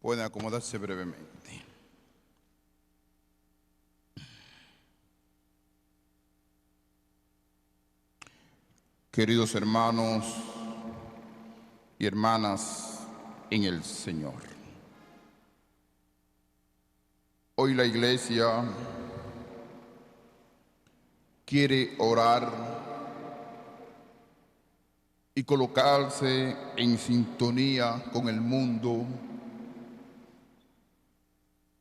Pueden acomodarse brevemente. Queridos hermanos y hermanas en el Señor, hoy la Iglesia quiere orar y colocarse en sintonía con el mundo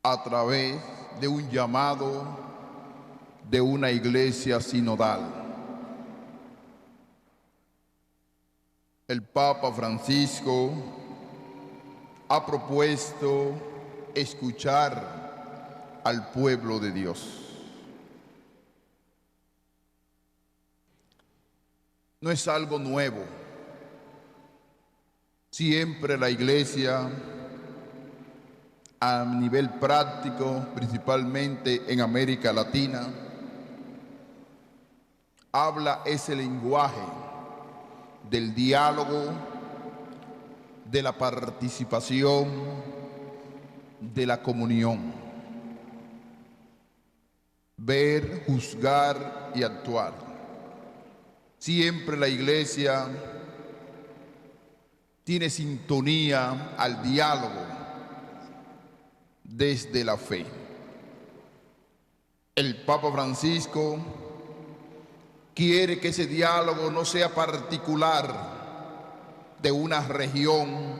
a través de un llamado de una iglesia sinodal. El Papa Francisco ha propuesto escuchar al pueblo de Dios. No es algo nuevo. Siempre la Iglesia, a nivel práctico, principalmente en América Latina, habla ese lenguaje del diálogo, de la participación, de la comunión. Ver, juzgar y actuar. Siempre la Iglesia tiene sintonía al diálogo desde la fe. El Papa Francisco quiere que ese diálogo no sea particular de una región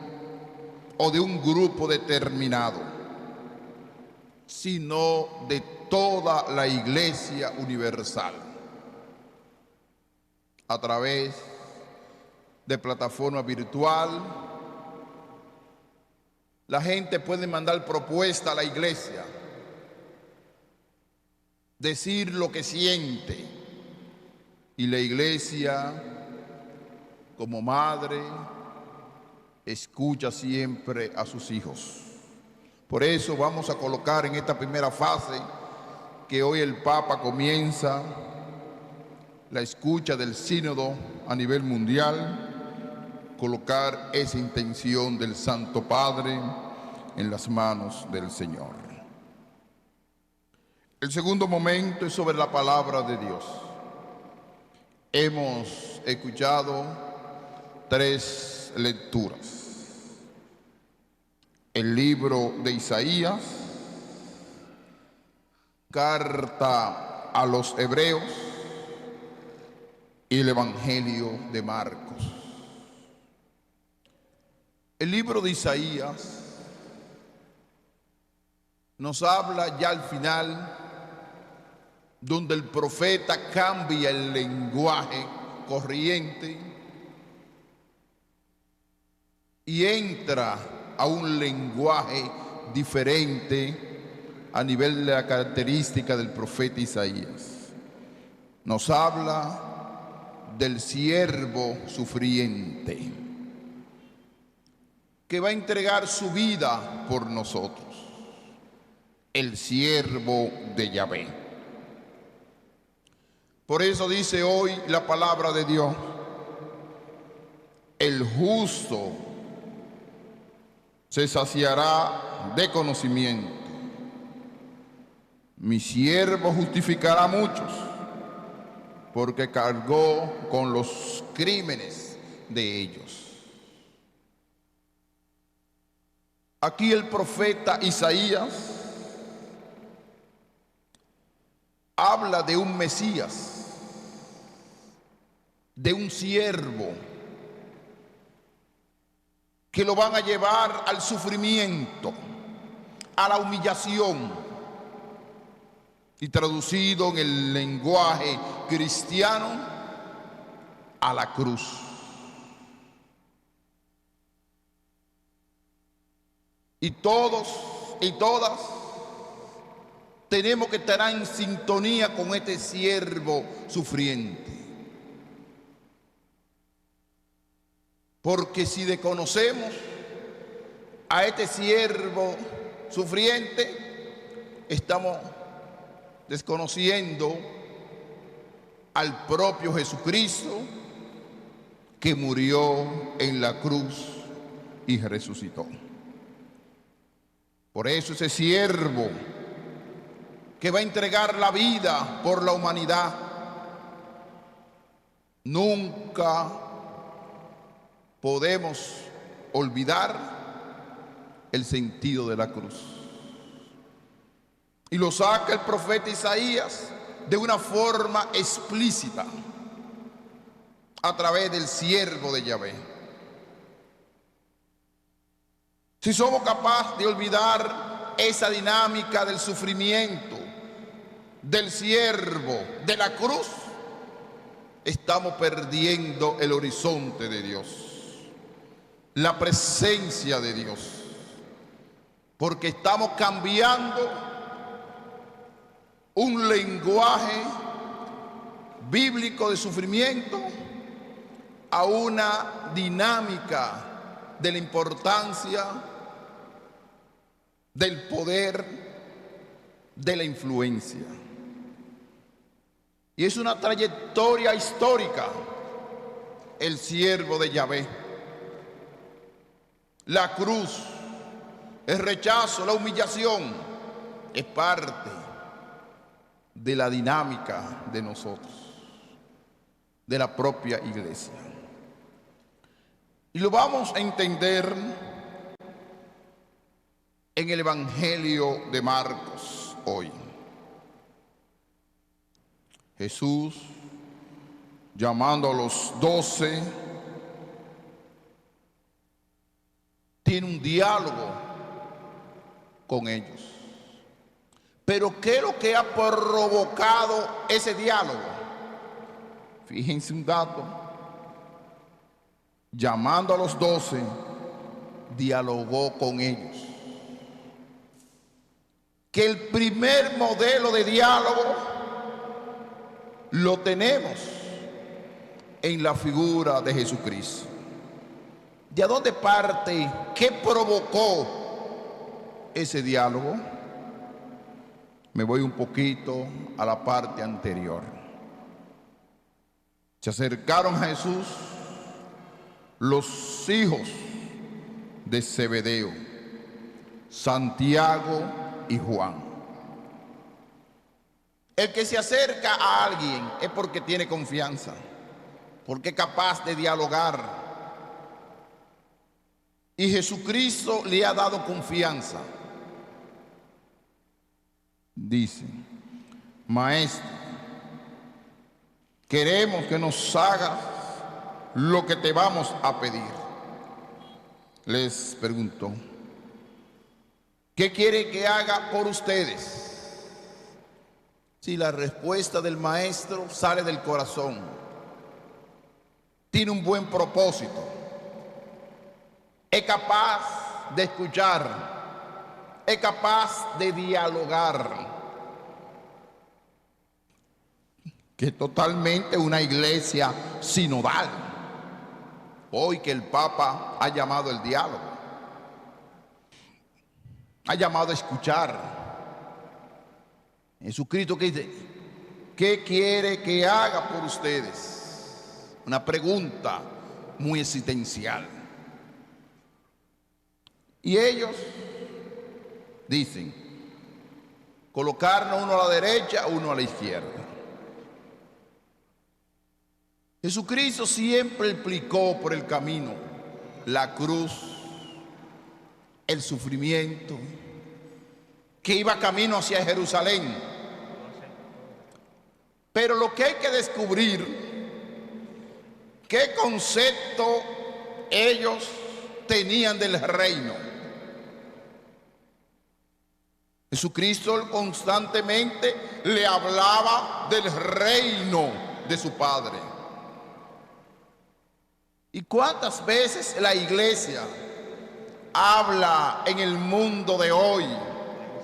o de un grupo determinado, sino de toda la Iglesia universal. A través de plataforma virtual, la gente puede mandar propuestas a la Iglesia, decir lo que siente, y la Iglesia, como madre, escucha siempre a sus hijos. Por eso vamos a colocar en esta primera fase que hoy el Papa comienza la escucha del sínodo a nivel mundial, colocar esa intención del Santo Padre en las manos del Señor. El segundo momento es sobre la palabra de Dios. Hemos escuchado 3 lecturas. El libro de Isaías, carta a los hebreos y el Evangelio de Marcos. El libro de Isaías nos habla ya al final, donde el profeta cambia el lenguaje corriente y entra a un lenguaje diferente a nivel de la característica del profeta Isaías. Nos habla del siervo sufriente que va a entregar su vida por nosotros, el siervo de Yahvé. Por eso dice hoy la palabra de Dios: el justo se saciará de conocimiento, mi siervo justificará a muchos, porque cargó con los crímenes de ellos. Aquí el profeta Isaías habla de un Mesías, de un siervo que lo van a llevar al sufrimiento, a la humillación, y traducido en el lenguaje cristiano, a la cruz. Y todos y todas tenemos que estar en sintonía con este siervo sufriente. Porque si desconocemos a este siervo sufriente, estamos desconociendo al propio Jesucristo, que murió en la cruz y resucitó. Por eso ese siervo que va a entregar la vida por la humanidad, nunca podemos olvidar el sentido de la cruz. Y lo saca el profeta Isaías de una forma explícita a través del siervo de Yahvé. Si somos capaces de olvidar esa dinámica del sufrimiento, del siervo, de la cruz, estamos perdiendo el horizonte de Dios, la presencia de Dios, porque estamos cambiando un lenguaje bíblico de sufrimiento a una dinámica de la importancia del poder, de la influencia. Y es una trayectoria histórica el siervo de Yahvé. La cruz, el rechazo, la humillación es parte de la dinámica de nosotros, de la propia iglesia. Y lo vamos a entender en el Evangelio de Marcos hoy. Jesús, llamando a los 12, tiene un diálogo con ellos. Pero ¿qué es lo que ha provocado ese diálogo? Fíjense un dato. Llamando a los 12, dialogó con ellos. Que el primer modelo de diálogo lo tenemos en la figura de Jesucristo. ¿De dónde parte? ¿Qué provocó ese diálogo? Me voy un poquito a la parte anterior. Se acercaron a Jesús los hijos de Zebedeo, Santiago y Juan. El que se acerca a alguien es porque tiene confianza, porque es capaz de dialogar. Y Jesucristo le ha dado confianza. Dice: Maestro, queremos que nos hagas lo que te vamos a pedir. Les preguntó: ¿qué quiere que haga por ustedes? Si la respuesta del maestro sale del corazón, tiene un buen propósito, es capaz de escuchar, es capaz de dialogar, que es totalmente una iglesia sinodal, hoy que el Papa ha llamado el diálogo, ha llamado a escuchar. Jesucristo que dice: ¿qué quiere que haga por ustedes? Una pregunta muy existencial. Y ellos dicen: colocarnos uno a la derecha, uno a la izquierda. Jesucristo siempre explicó por el camino la cruz, el sufrimiento, que iba camino hacia Jerusalén. Pero lo que hay que descubrir, qué concepto ellos tenían del reino. Jesucristo constantemente le hablaba del reino de su Padre. ¿Y cuántas veces la iglesia habla en el mundo de hoy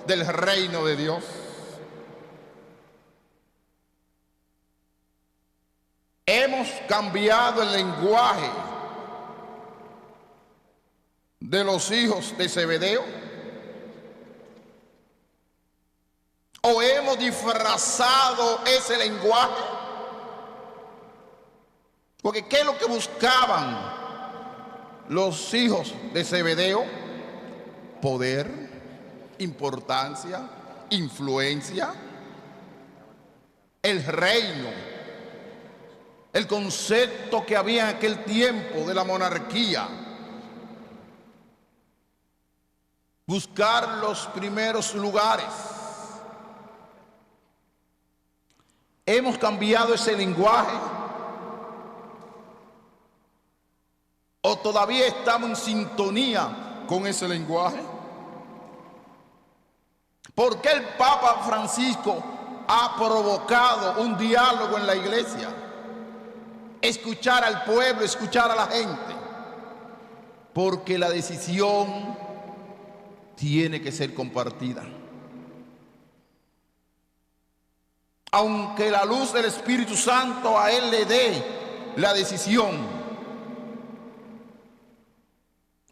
del reino de Dios? Hemos cambiado el lenguaje de los hijos de Zebedeo, o hemos disfrazado ese lenguaje, porque ¿qué es lo que buscaban los hijos de Zebedeo? Poder, importancia, influencia, el reino, el concepto que había en aquel tiempo de la monarquía, buscar los primeros lugares. Hemos cambiado ese lenguaje o todavía estamos en sintonía con ese lenguaje. ¿Por qué el Papa Francisco ha provocado un diálogo en la iglesia? Escuchar al pueblo, escuchar a la gente. Porque la decisión tiene que ser compartida. Aunque la luz del Espíritu Santo a él le dé la decisión,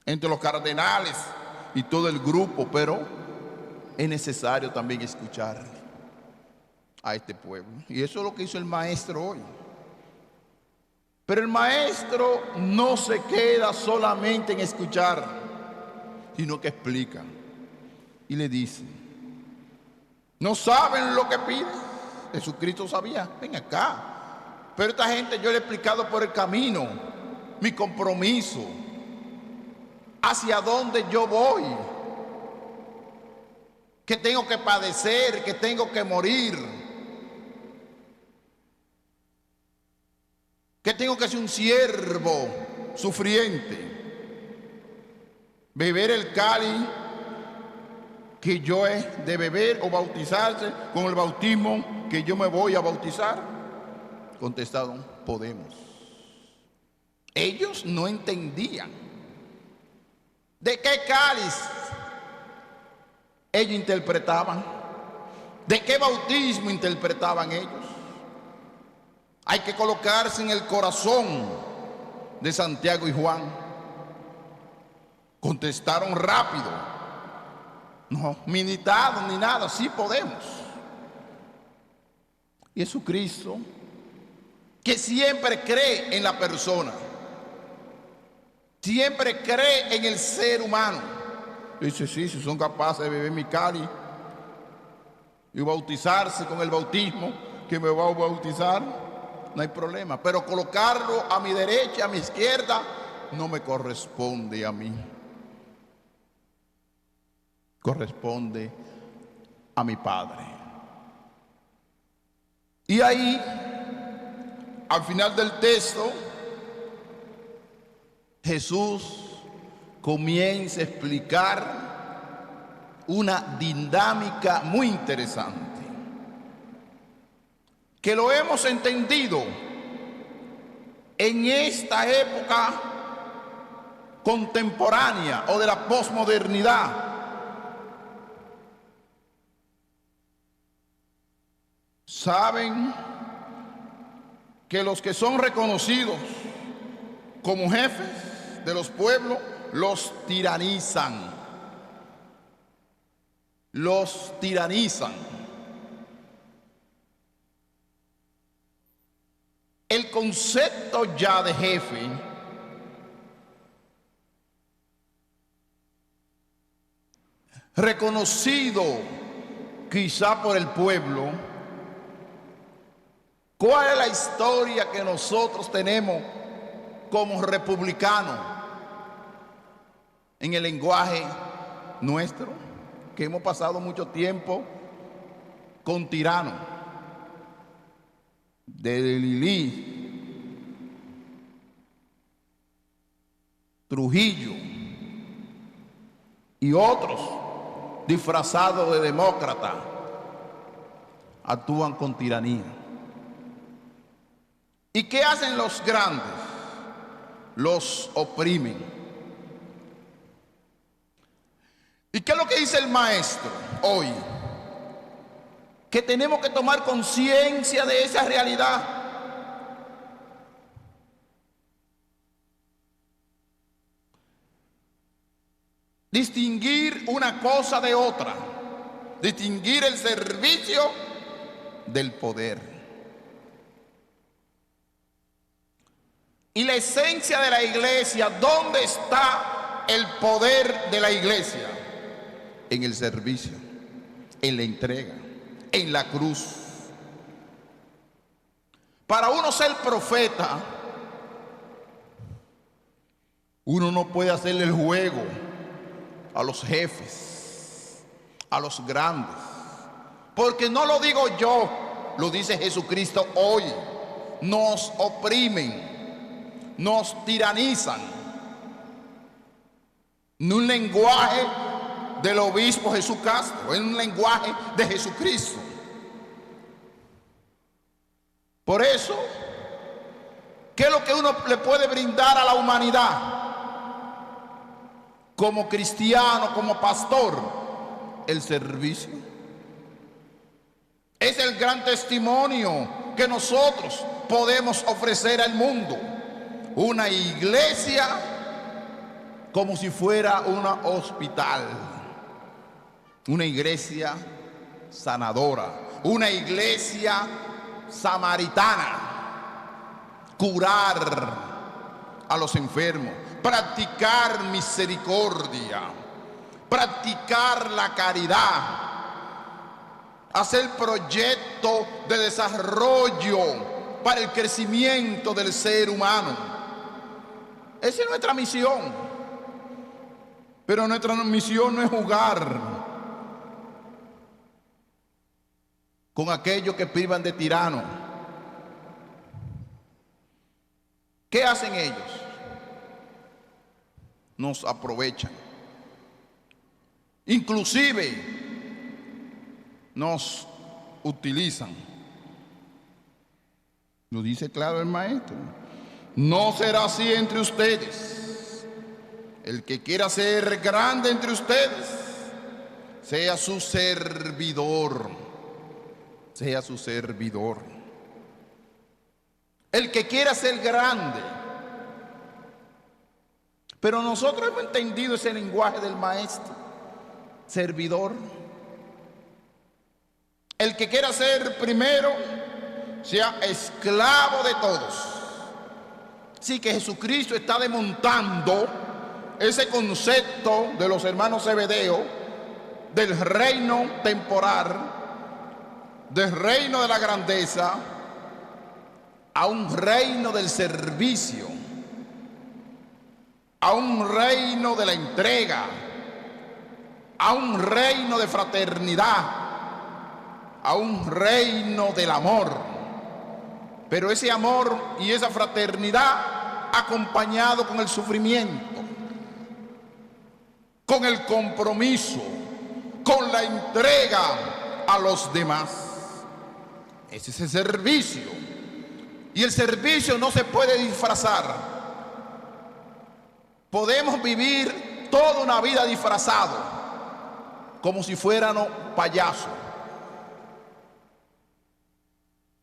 entre los cardenales y todo el grupo, pero es necesario también escuchar a este pueblo. Y eso es lo que hizo el maestro hoy. Pero el maestro no se queda solamente en escuchar, sino que explica y le dice: ¿no saben lo que piden? Jesucristo sabía, ven acá. Pero esta gente yo le he explicado por el camino, mi compromiso, hacia dónde yo voy, que tengo que padecer, que tengo que morir, que tengo que ser un siervo sufriente, beber el cáliz que yo he de beber o bautizarse con el bautismo que yo me voy a bautizar. Contestaron: podemos. Ellos no entendían de qué cáliz ellos interpretaban, de qué bautismo interpretaban ellos. Hay que colocarse en el corazón de Santiago y Juan. Contestaron rápido: no, militados ni nada, sí podemos. Y Jesucristo, que siempre cree en la persona, siempre cree en el ser humano, dice: sí, si son capaces de beber mi cáliz y bautizarse con el bautismo que me va a bautizar, no hay problema. Pero colocarlo a mi derecha, a mi izquierda, no me corresponde a mí. Corresponde a mi Padre. Y ahí, al final del texto, Jesús comienza a explicar una dinámica muy interesante, que lo hemos entendido en esta época contemporánea o de la posmodernidad. Saben que los que son reconocidos como jefes de los pueblos los tiranizan. Los tiranizan. El concepto ya de jefe reconocido quizá por el pueblo. ¿Cuál es la historia que nosotros tenemos como republicanos en el lenguaje nuestro? Que hemos pasado mucho tiempo con tiranos, de Lili, Trujillo y otros disfrazados de demócratas, actúan con tiranía. ¿Y qué hacen los grandes? Los oprimen. ¿Y qué es lo que dice el maestro hoy? Que tenemos que tomar conciencia de esa realidad. Distinguir una cosa de otra. Distinguir el servicio del poder. Y la esencia de la iglesia, ¿dónde está el poder de la iglesia? en el servicio, en la entrega, en la cruz. Para uno ser profeta, uno no puede hacerle el juego a los jefes, a los grandes, porque no lo digo yo, lo dice Jesucristo hoy. Nos oprimen, nos tiranizan. En un lenguaje del obispo Jesús Castro, en un lenguaje de Jesucristo. Por eso, ¿qué es lo que uno le puede brindar a la humanidad? Como cristiano, como pastor, el servicio. Es el gran testimonio que nosotros podemos ofrecer al mundo. Una iglesia como si fuera un hospital, una iglesia sanadora, una iglesia samaritana, curar a los enfermos, practicar misericordia, practicar la caridad, hacer proyectos de desarrollo para el crecimiento del ser humano. Esa es nuestra misión. Pero nuestra misión no es jugar con aquellos que privan de tiranos. ¿Qué hacen ellos? Nos aprovechan. Inclusive nos utilizan. Lo dice claro el maestro. No será así entre ustedes. El que quiera ser grande entre ustedes, sea su servidor. Sea su servidor. El que quiera ser grande. Pero nosotros hemos entendido ese lenguaje del maestro. Servidor. El que quiera ser primero, sea esclavo de todos. Así que Jesucristo está desmontando ese concepto de los hermanos Zebedeo, del reino temporal, del reino de la grandeza, a un reino del servicio, a un reino de la entrega, a un reino de fraternidad, a un reino del amor. Pero ese amor y esa fraternidad acompañado con el sufrimiento, con el compromiso, con la entrega a los demás. Ese es el servicio. Y el servicio no se puede disfrazar. Podemos vivir toda una vida disfrazado, como si fuéramos payasos.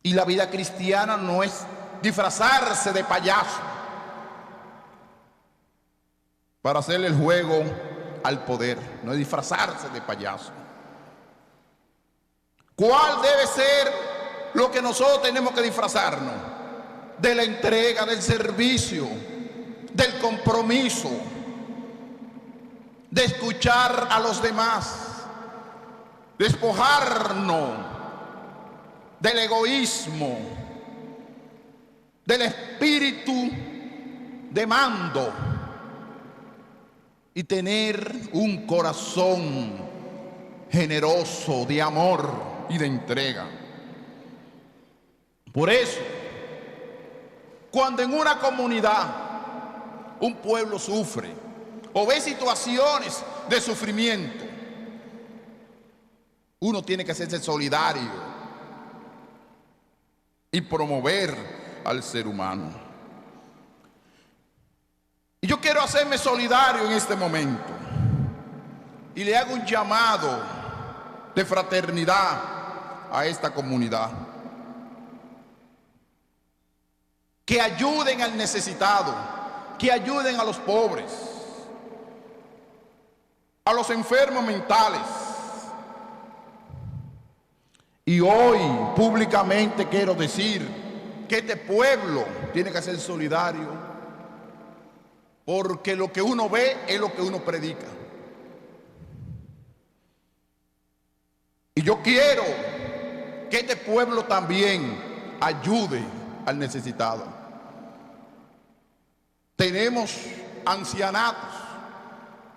Y la vida cristiana no es disfrazarse de payaso para hacerle el juego al poder, no es disfrazarse de payaso. ¿Cuál debe ser lo que nosotros tenemos que disfrazarnos? De la entrega, del servicio, del compromiso, de escuchar a los demás, despojarnos del egoísmo, del espíritu de mando y tener un corazón generoso de amor y de entrega. Por eso, cuando en una comunidad un pueblo sufre o ve situaciones de sufrimiento, uno tiene que hacerse solidario y promover al ser humano. Y yo quiero hacerme solidario en este momento y le hago un llamado de fraternidad a esta comunidad. Que ayuden al necesitado, que ayuden a los pobres, a los enfermos mentales. Y hoy públicamente quiero decir que este pueblo tiene que ser solidario, porque lo que uno ve es lo que uno predica. Y yo quiero que este pueblo también ayude al necesitado. Tenemos ancianatos,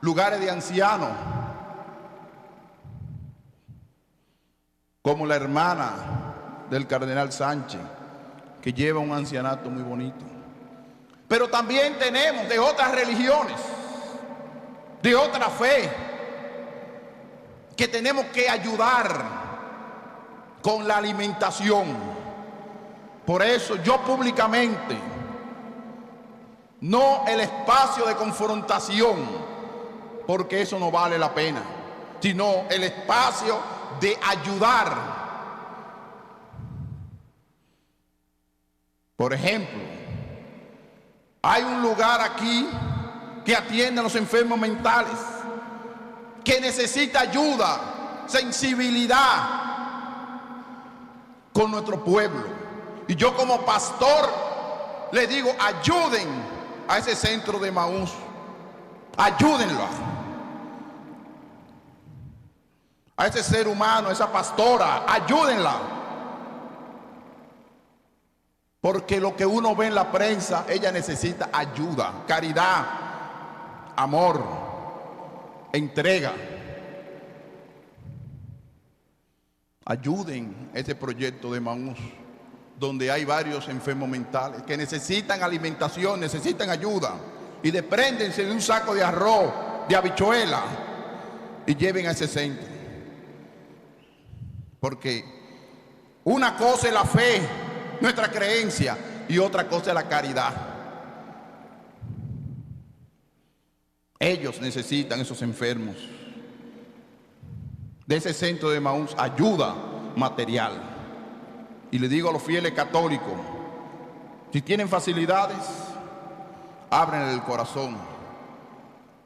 lugares de ancianos, como la hermana del cardenal Sánchez, que lleva un ancianato muy bonito. Pero también tenemos de otras religiones, de otra fe, que tenemos que ayudar con la alimentación. Por eso yo públicamente, no el espacio de confrontación, porque eso no vale la pena, sino el espacio de ayudar. Por ejemplo, hay un lugar aquí que atiende a los enfermos mentales, que necesita ayuda, sensibilidad con nuestro pueblo. Y yo como pastor le digo, ayuden a ese centro de Emaús, ayúdenlo a ese ser humano, a esa pastora, ayúdenla. Porque lo que uno ve en la prensa, ella necesita ayuda, caridad, amor, entrega. Ayuden ese proyecto de Emaús, donde hay varios enfermos mentales que necesitan alimentación, necesitan ayuda. Y despréndense de un saco de arroz, de habichuela, y lleven a ese centro. Porque una cosa es la fe, nuestra creencia, y otra cosa es la caridad. Ellos necesitan, esos enfermos, de ese centro de Emaús, ayuda material. Y le digo a los fieles católicos, si tienen facilidades, abren el corazón,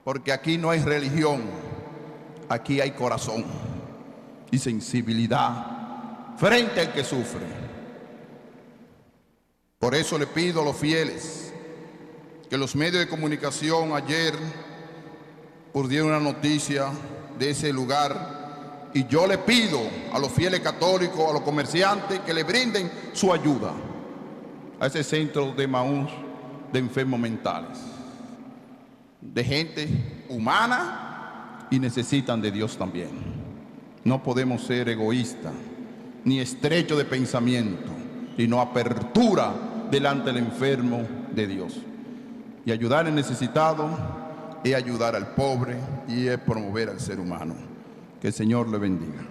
porque aquí no hay religión, aquí hay corazón y sensibilidad frente al que sufre. Por eso le pido a los fieles que los medios de comunicación ayer dieron una noticia de ese lugar, y yo le pido a los fieles católicos, a los comerciantes, que le brinden su ayuda a ese centro de Emaús de enfermos mentales, de gente humana, y necesitan de Dios también. No podemos ser egoístas ni estrechos de pensamiento, sino apertura delante del enfermo de Dios. Y ayudar al necesitado es ayudar al pobre y es promover al ser humano. Que el Señor le bendiga.